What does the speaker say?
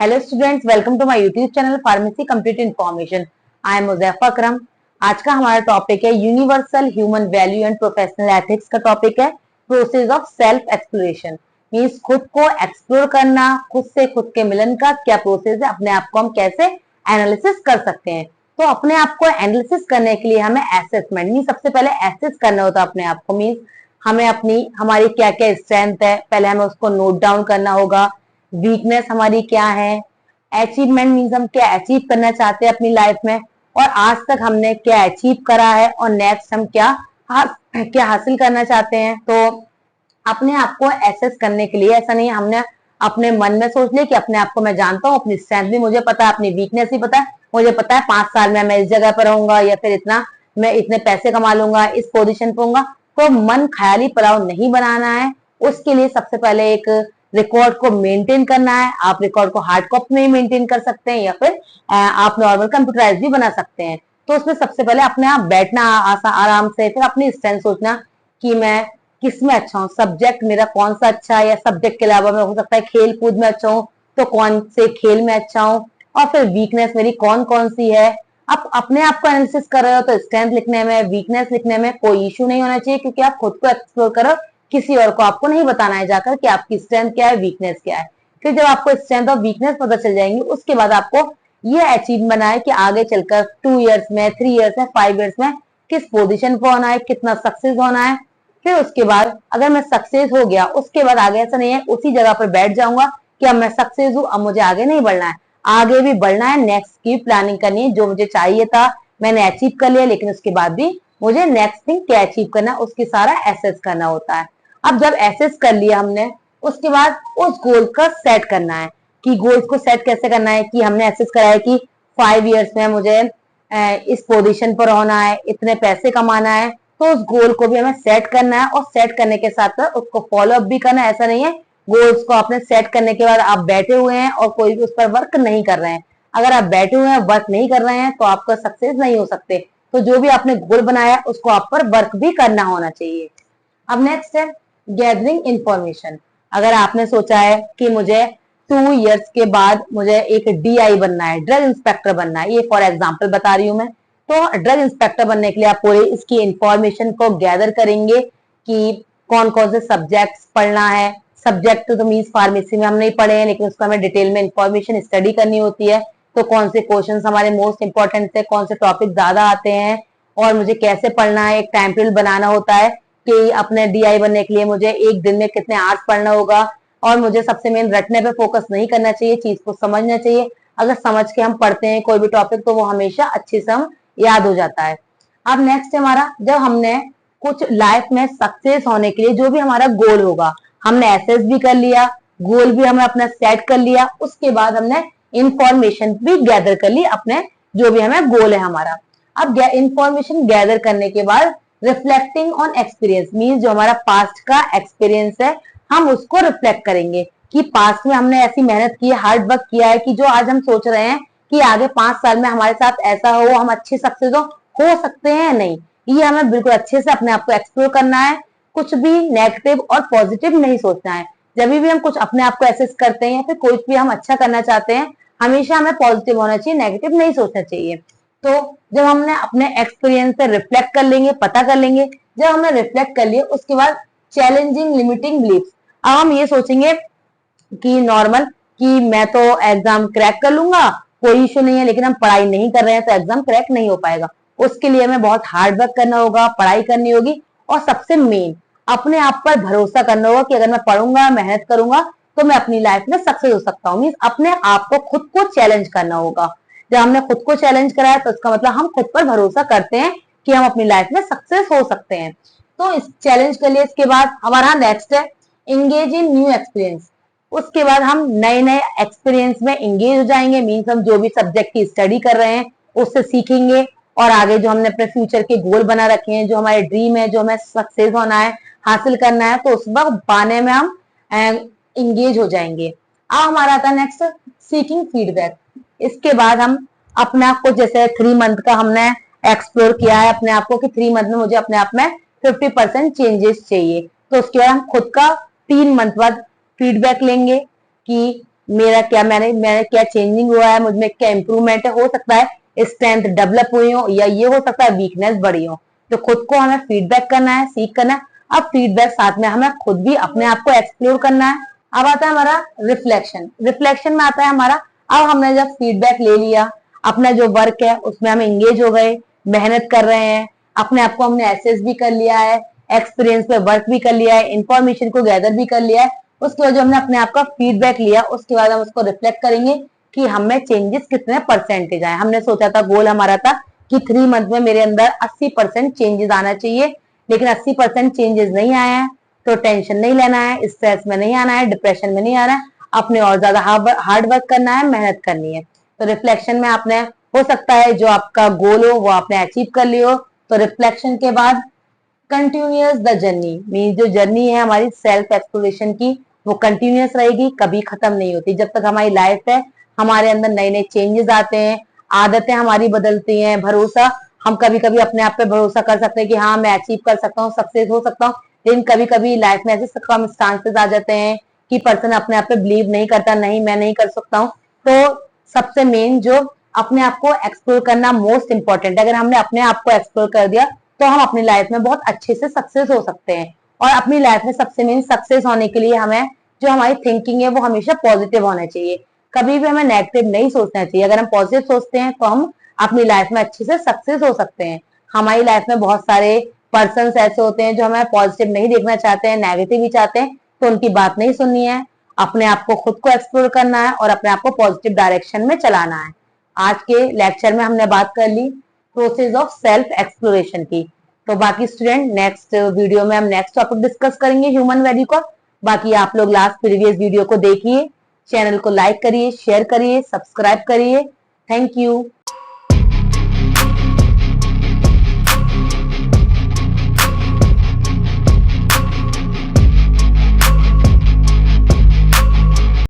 Hello students, welcome to my YouTube channel pharmacy complete information. I am Muzaffar Akram. आज का हमारा topic है universal human value and professional ethics का topic है process of self exploration. Means खुद को explore करना, खुद से खुद के मिलन का क्या प्रोसेस है, अपने आप को हम कैसे एनालिसिस कर सकते हैं। तो अपने आप को एनालिसिस करने के लिए हमें असेसमेंट मीन सबसे पहले एसेस करना होता है अपने आप को। मीन्स हमें हमारी क्या क्या स्ट्रेंथ है, पहले हमें उसको नोट डाउन करना होगा। वीकनेस हमारी क्या है, अचीवमेंट मीन्स हम क्या अचीव करना चाहते हैं अपनी लाइफ में, और आज तक हमने क्या अचीव करा है और नेक्स्ट हम क्या हासिल करना चाहते हैं। तो अपने आप को एसेस करने के लिए ऐसा नहीं है हमने अपने मन में सोच लिया कि अपने आप को मैं जानता हूँ, अपनी स्ट्रेंथ भी मुझे पता है, अपनी वीकनेस भी पता है, मुझे पता है 5 साल में मैं इस जगह पर रहूंगा या फिर मैं इतने पैसे कमा लूंगा, इस पोजीशन पे होऊंगा। तो मन ख्याली पुलाव नहीं बनाना है। उसके लिए सबसे पहले एक रिकॉर्ड को मेंटेन करना है। आप रिकॉर्ड को हार्ड कॉपी में ही मेंटेन कर सकते हैं या फिर आप नॉर्मल कंप्यूटराइज भी बना सकते हैं। तो उसमें सबसे पहले अपने आप बैठना आराम से, फिर अपनी स्ट्रेंथ सोचना कि मैं किस में अच्छा हूँ, सब्जेक्ट मेरा कौन सा अच्छा है, या सब्जेक्ट के अलावा मैं हो सकता है खेल कूद में अच्छा हूँ तो कौन से खेल में अच्छा हूँ, और फिर वीकनेस मेरी कौन कौन सी है। आप अपने आप को एनालिसिस कर रहे हो तो स्ट्रेंथ लिखने में, वीकनेस लिखने में कोई इश्यू नहीं होना चाहिए, क्योंकि आप खुद को एक्सप्लोर करो, किसी और को आपको नहीं बताना है जाकर कि आपकी स्ट्रेंथ क्या है, वीकनेस क्या है। फिर जब आपको स्ट्रेंथ और वीकनेस पता चल जाएंगी, उसके बाद आपको ये अचीव करना है कि आगे चलकर 2 इयर्स में, 3 इयर्स में, 5 इयर्स में किस पोजीशन पर होना है, कितना सक्सेस होना है। फिर उसके बाद अगर मैं सक्सेस हो गया, उसके बाद आगे ऐसा नहीं है उसी जगह पर बैठ जाऊंगा कि अब मैं सक्सेस हूं, अब मुझे आगे नहीं बढ़ना है, आगे भी बढ़ना है, नेक्स्ट की प्लानिंग करनी है। जो मुझे चाहिए था मैंने अचीव कर लिया, लेकिन उसके बाद भी मुझे नेक्स्ट थिंग क्या अचीव करना है उसकी सारा एसेस करना होता है। अब जब एसेस कर लिया हमने, उसके बाद उस गोल का सेट करना है कि गोल्स को सेट कैसे करना है। कि हमने एसेस करा है कि 5 इयर्स में मुझे इस पोजीशन पर होना है, इतने पैसे कमाना है, तो उस गोल को भी हमें सेट करना है, और सेट करने के साथ साथ उसको फॉलो अप भी करना है। ऐसा नहीं है गोल्स को आपने सेट करने के बाद आप बैठे हुए हैं और कोई भी उस पर वर्क नहीं कर रहे हैं। अगर आप बैठे हुए हैं, वर्क नहीं कर रहे हैं, तो आपका सक्सेस नहीं हो सकते। तो जो भी आपने गोल बनाया है उसको आप पर वर्क भी करना होना चाहिए। अब नेक्स्ट है गैदरिंग इंफॉर्मेशन। अगर आपने सोचा है कि मुझे 2 इयर्स के बाद मुझे एक DI बनना है, ड्रग इंस्पेक्टर बनना है, ये फॉर एग्जाम्पल बता रही हूँ मैं। तो ड्रग इंस्पेक्टर बनने के लिए आप पूरे इसकी इंफॉर्मेशन को गैदर करेंगे कि कौन कौन से सब्जेक्ट्स पढ़ना है। सब्जेक्ट तो मीन्स फार्मेसी में हम नहीं पढ़े हैं, लेकिन उसको हमें डिटेल में इंफॉर्मेशन स्टडी करनी होती है। तो कौन से क्वेश्चन हमारे मोस्ट इंपॉर्टेंट है, कौन से टॉपिक ज्यादा आते हैं, और मुझे कैसे पढ़ना है। एक टाइम टेबल बनाना होता है कि अपने DI बनने के लिए मुझे एक दिन में कितने आवर्स पढ़ना होगा, और मुझे सबसे मेन रटने पे फोकस नहीं करना चाहिए, चीज को समझना चाहिए। अगर समझ के हम पढ़ते हैं कोई भी टॉपिक तो वो हमेशा अच्छे से हम याद हो जाता है। अब नेक्स्ट है हमारा, जब हमने कुछ लाइफ में सक्सेस होने के लिए जो भी हमारा गोल होगा, हमने एसेस भी कर लिया, गोल भी हमने अपना सेट कर लिया, उसके बाद हमने इंफॉर्मेशन भी गैदर कर ली अपने जो भी हमें गोल है हमारा। अब इंफॉर्मेशन गैदर करने के बाद रिफ्लेक्टिंग ऑन एक्सपीरियंस मीन्स जो हमारा पास्ट का एक्सपीरियंस है हम उसको रिफ्लेक्ट करेंगे कि पास्ट में हमने ऐसी मेहनत की है, हार्ड वर्क किया है कि जो आज हम सोच रहे हैं कि आगे 5 साल में हमारे साथ ऐसा हो, हम अच्छे सक्सेस हो सकते हैं या नहीं। ये हमें बिल्कुल अच्छे से अपने आप को एक्सप्लोर करना है। कुछ भी नेगेटिव और पॉजिटिव नहीं सोचना है। जब भी हम कुछ अपने आप को एसेस करते हैं या फिर कुछ भी हम अच्छा करना चाहते हैं, हमेशा हमें पॉजिटिव होना चाहिए, नेगेटिव नहीं सोचना चाहिए। तो जब हमने अपने एक्सपीरियंस से रिफ्लेक्ट कर लेंगे, पता कर लेंगे, जब हमने रिफ्लेक्ट कर लिया उसके बाद चैलेंजिंग लिमिटिंग बिलीफ्स। अब हम ये सोचेंगे कि नॉर्मल कि मैं तो एग्जाम क्रैक कर लूंगा, कोई इश्यू नहीं है, लेकिन हम पढ़ाई नहीं कर रहे हैं तो एग्जाम क्रैक नहीं हो पाएगा। उसके लिए हमें बहुत हार्ड वर्क करना होगा, पढ़ाई करनी होगी, और सबसे मेन अपने आप पर भरोसा करना होगा कि अगर मैं पढ़ूंगा, मेहनत करूंगा तो मैं अपनी लाइफ में सक्सेस हो सकता हूँ। मीन्स अपने आप को खुद को चैलेंज करना होगा। जब हमने खुद को चैलेंज करा है तो उसका मतलब हम खुद पर भरोसा करते हैं कि हम अपनी लाइफ में सक्सेस हो सकते हैं। तो इस चैलेंज के लिए इसके बाद हमारा नेक्स्ट है इंगेज इन न्यू एक्सपीरियंस। उसके बाद हम नए नए एक्सपीरियंस में इंगेज हो जाएंगे। मीन्स हम जो भी सब्जेक्ट की स्टडी कर रहे हैं उससे सीखेंगे, और आगे जो हमने अपने फ्यूचर के गोल बना रखे हैं, जो हमारे ड्रीम है, जो हमें सक्सेस होना है, हासिल करना है, तो उस वक्त पाने में हम इंगेज हो जाएंगे। अब हमारा आता है नेक्स्ट सीकिंग फीडबैक। इसके बाद हम अपने आप को जैसे 3 मंथ का हमने एक्सप्लोर किया है अपने आप को कि 3 मंथ में मुझे अपने आप में 50% चेंजेस चाहिए, तो उसके बाद हम खुद का 3 मंथ बाद फीडबैक लेंगे कि मेरा क्या मैंने क्या चेंजिंग हुआ है, मुझमें क्या इंप्रूवमेंट है। हो सकता है स्ट्रेंथ डेवलप हुई हो या ये हो सकता है वीकनेस बढ़ी हो। तो खुद को हमें फीडबैक करना है, सीख करना है। अब फीडबैक साथ में हमें खुद भी अपने आप को एक्सप्लोर करना है। अब आता है हमारा रिफ्लेक्शन। रिफ्लेक्शन में आता है हमारा, अब हमने जब फीडबैक ले लिया, अपना जो वर्क है उसमें हम एंगेज हो गए, मेहनत कर रहे हैं, अपने आप को हमने एसेस भी कर लिया है, एक्सपीरियंस पे वर्क भी कर लिया है, इंफॉर्मेशन को गैदर भी कर लिया है। उसके बाद जो हमने अपने आप का फीडबैक लिया, उसके बाद हम उसको रिफ्लेक्ट करेंगे कि हमें चेंजेस कितने परसेंटेज आए। हमने सोचा था, गोल हमारा था कि 3 मंथ में मेरे अंदर 80% चेंजेस आना चाहिए, लेकिन 80% चेंजेस नहीं आए हैं। तो टेंशन नहीं लेना है, स्ट्रेस में नहीं आना है, डिप्रेशन में नहीं आना है, अपने और ज्यादा हार्ड वर्क करना है, मेहनत करनी है। तो रिफ्लेक्शन में आपने, हो सकता है जो आपका गोल हो वो आपने अचीव कर लियो। तो रिफ्लेक्शन के बाद कंटिन्यूअस द जर्नी, मीन जो जर्नी है हमारी सेल्फ एक्सप्लोरेशन की, वो कंटिन्यूअस रहेगी, कभी खत्म नहीं होती। जब तक हमारी लाइफ है, हमारे अंदर नए नए चेंजेस आते हैं, आदतें हमारी बदलती हैं, भरोसा, हम कभी कभी अपने आप पे भरोसा कर सकते हैं कि हाँ मैं अचीव कर सकता हूँ, सक्सेस हो सकता हूँ। लेकिन कभी कभी लाइफ में ऐसे सर्कमस्टांसेस आ जाते हैं कि पर्सन अपने आप पे बिलीव नहीं करता, नहीं मैं नहीं कर सकता हूँ। तो सबसे मेन जो अपने आप को एक्सप्लोर करना मोस्ट इंपॉर्टेंट है। अगर हमने अपने आप को एक्सप्लोर कर दिया तो हम अपनी लाइफ में बहुत अच्छे से सक्सेस हो सकते हैं। और अपनी लाइफ में सबसे मेन सक्सेस होने के लिए हमें, जो हमारी थिंकिंग है वो हमेशा पॉजिटिव होना चाहिए, कभी भी हमें नेगेटिव नहीं सोचना चाहिए। अगर हम पॉजिटिव सोचते हैं तो हम अपनी लाइफ में अच्छे से सक्सेस हो सकते हैं। हमारी लाइफ में बहुत सारे पर्सन ऐसे होते हैं जो हमें पॉजिटिव नहीं देखना चाहते हैं, नेगेटिव ही चाहते हैं, तो उनकी बात नहीं सुननी है। अपने आप को खुद को एक्सप्लोर करना है और अपने आप को पॉजिटिव डायरेक्शन में चलाना है। आज के लेक्चर में हमने बात कर ली प्रोसेस ऑफ सेल्फ एक्सप्लोरेशन की। तो बाकी स्टूडेंट, नेक्स्ट वीडियो में हम नेक्स्ट टॉपिक डिस्कस करेंगे ह्यूमन वैल्यू का। बाकी आप लोग लास्ट प्रीवियस वीडियो को देखिए, चैनल को लाइक करिए, शेयर करिए, सब्सक्राइब करिए। Thank you.